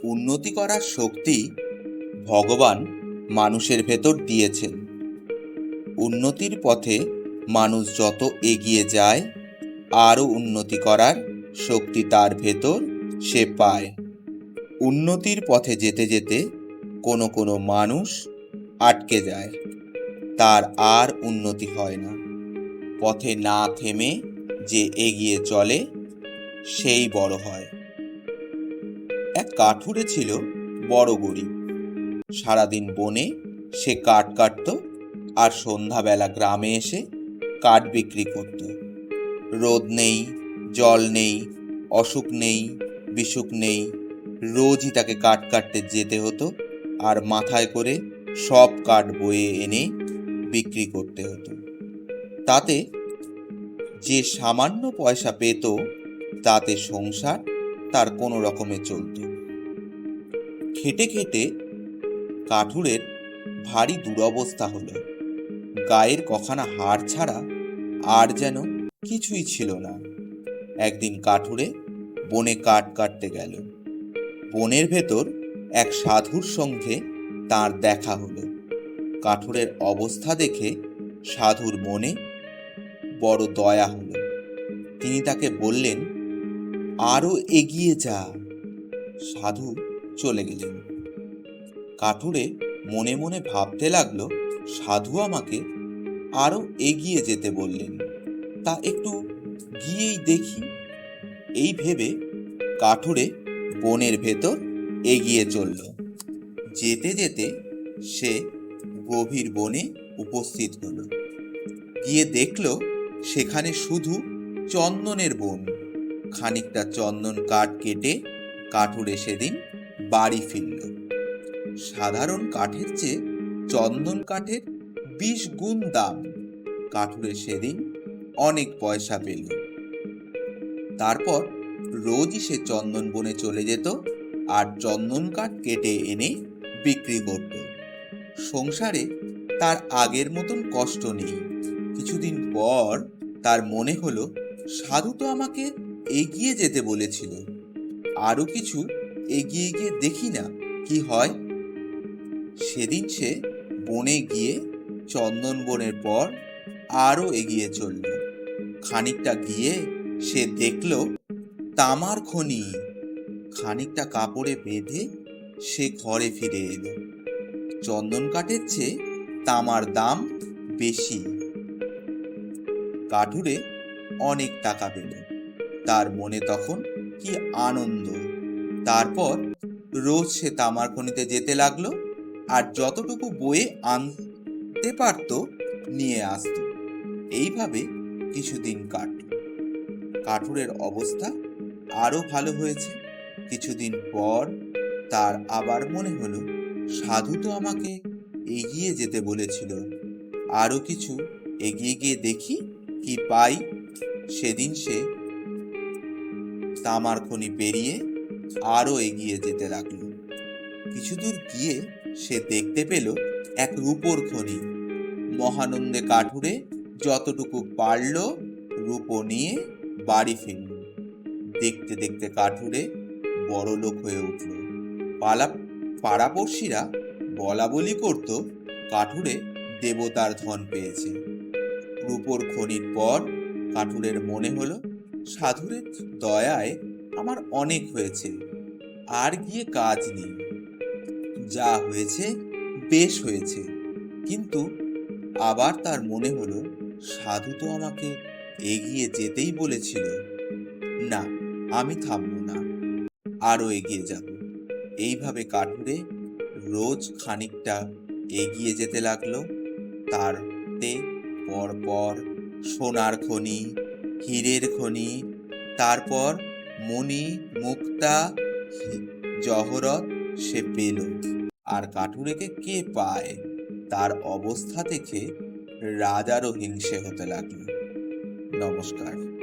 উন্নতি করার শক্তি ভগবান মানুষের ভেতর দিয়েছেন। উন্নতির পথে মানুষ যত এগিয়ে যায়, আরও উন্নতি করার শক্তি তার ভেতর সে পায়। উন্নতির পথে যেতে যেতে কোনো কোনো মানুষ আটকে যায়, তার আর উন্নতি হয় না। পথে না থেমে যে এগিয়ে চলে সেই বড় হয়। এক কাঠুরে ছিল বড় গরিব। সারাদিন বনে সে কাঠ কাটত আর সন্ধ্যাবেলা গ্রামে এসে কাঠ বিক্রি করত। রোদ নেই, জল নেই, অসুখ নেই, বিসুখ নেই, রোজই তাকে কাঠ কাটতে যেতে হতো আর মাথায় করে সব কাঠ বয়ে এনে বিক্রি করতে হতো। তাতে যে সামান্য পয়সা পেত তাতে সংসার তার কোনো রকমে চলত। খেটে খেটে কাঠুরের ভারী দুরবস্থা হলো। গায়ের কখানা হাড় ছাড়া আর যেন কিছুই ছিল না। একদিন কাঠুরে বনে কাঠ কাটতে গেল। বনের ভেতর এক সাধুর সঙ্গে তার দেখা হলো। কাঠুরের অবস্থা দেখে সাধুর মনে বড় দয়া হলো। তিনি তাকে বললেন, আরো এগিয়ে যা। সাধু চলে গেলেন। কাঠুরে মনে মনে ভাবতে লাগলো, সাধু আমাকে আরো এগিয়ে যেতে বললেন, তা একটু গিয়েই দেখি। এই ভেবে কাঠুরে বনের ভেতর এগিয়ে চলল। যেতে যেতে সে গভীর বনে উপস্থিত হলো। গিয়ে দেখল সেখানে শুধু চন্দনের বন। খানিকটা চন্দন কাঠ কেটে কাঠুরে সেদিন বাড়ি ফিরল। সাধারণ কাঠের চেয়ে চন্দন কাঠের 20 গুণ দাম। কাঠুরে সেদিন অনেক পয়সা পেল। তারপর রোজই সে চন্দন বনে চলে যেত আর চন্দন কাঠ কেটে এনে বিক্রি করত। সংসারে তার আগের মতন কষ্ট নেই। কিছুদিন পর তার মনে হলো, সাধু তো আমাকে এগিয়ে যেতে বলেছিল, আরো কিছু এগিয়ে গিয়ে দেখি না কি হয়। সেদিন সে বনে গিয়ে চন্দন বনের পর আরো এগিয়ে চলল। খানিকটা গিয়ে সে দেখল তামার খনি। খানিকটা কাপড়ে বেঁধে সে ঘরে ফিরে এলো। চন্দন কাঠের চেয়ে তামার দাম বেশি। কাঠুরে অনেক টাকা পেল। তার মনে তখন কি আনন্দ! তারপর রোজ সে তামার খনিতে যেতে লাগলো আর যতটুকু বয়ে আনতে পারত নিয়ে আসতো। এইভাবে কিছুদিন কাটল। কাঠুরের অবস্থা আরো ভালো হয়েছে। কিছুদিন পর তার আবার মনে হলো, সাধু তো আমাকে এগিয়ে যেতে বলেছিল, আরো কিছু এগিয়ে গিয়ে দেখি কি পাই। সেদিন সে তামার খনি পেরিয়ে আরো এগিয়ে যেতে লাগলো। কিছুদূর গিয়ে সে দেখতে পেল এক রূপোর খনি। মহানন্দে কাঠুরে যতটুকু পারল রূপো নিয়ে বাড়ি ফিরল। দেখতে দেখতে কাঠুরে বড় লোক হয়ে উঠল। পাড়াপড়শিরা বলা বলি করত, কাঠুরে দেবতার ধন পেয়েছে। রূপোর খনির পর কাঠুরের মনে হলো, সাধুরের দয়ায় আমার অনেক হয়েছে, আর গিয়ে কাজ নেই। যা হয়েছে বেশ হয়েছে। কিন্তু আবার তার মনে হলো, সাধু তো আমাকে এগিয়ে যেতেই বলেছিল। না, আমি থামবো না, আরো এগিয়ে যাব। এইভাবে কাঠুরে রোজ খানিকটা এগিয়ে যেতে লাগলো। তারতে পরপর সোনার খনি, হীরের খনি, তারপর মণি, মুক্তা, জহরত সে পেল। আর কাঠুরেকে কে পায়? তার অবস্থা দেখে রাজারও হিংসে হতে লাগলো। নমস্কার।